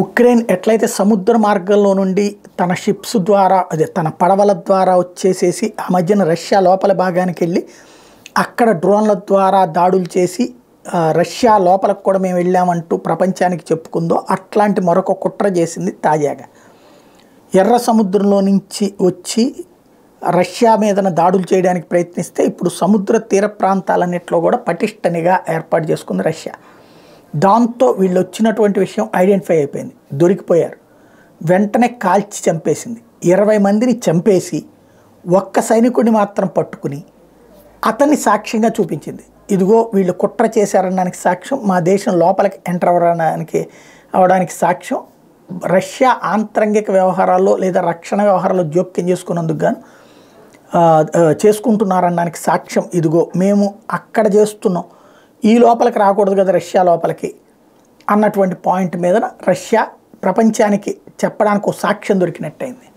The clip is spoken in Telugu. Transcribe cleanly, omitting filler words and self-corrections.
ఉక్రెయిన్ ఎట్లయితే సముద్ర మార్గంలో నుండి తన షిప్స్ ద్వారా అదే తన పడవల ద్వారా వచ్చేసేసి ఆ మధ్యన రష్యా లోపల భాగానికి వెళ్ళి అక్కడ డ్రోన్ల ద్వారా దాడులు చేసి రష్యా లోపలికి కూడా మేము వెళ్ళామంటూ ప్రపంచానికి చెప్పుకుందో అట్లాంటి మరొక కుట్ర చేసింది తాజాగా. ఎర్ర సముద్రంలో నుంచి వచ్చి రష్యా మీదన దాడులు చేయడానికి ప్రయత్నిస్తే ఇప్పుడు సముద్ర తీర ప్రాంతాలన్నింటిలో కూడా పటిష్టనిగా ఏర్పాటు చేసుకుంది రష్యా. దాంతో వీళ్ళు వచ్చినటువంటి విషయం ఐడెంటిఫై అయిపోయింది, దొరికిపోయారు. వెంటనే కాల్చి చంపేసింది. 20 మందిని చంపేసి ఒక్క సైనికుడిని మాత్రం పట్టుకుని అతన్ని సాక్ష్యంగా చూపించింది. ఇదిగో వీళ్ళు కుట్ర చేశారనడానికి సాక్ష్యం, మా దేశం లోపలికి ఎంటర్ అవడానికి సాక్ష్యం, రష్యా ఆంతరంగిక వ్యవహారాల్లో లేదా రక్షణ వ్యవహారాల్లో జోక్యం చేసుకున్నందుకు గాను చేసుకుంటున్నారనడానికి సాక్ష్యం ఇదిగో మేము అక్కడ చేస్తున్నాం, ఈ లోపలికి రాకూడదు కదా రష్యా లోపలికి అన్నటువంటి పాయింట్ మీద రష్యా ప్రపంచానికి చెప్పడానికి ఒక సాక్ష్యం దొరికినట్టయింది.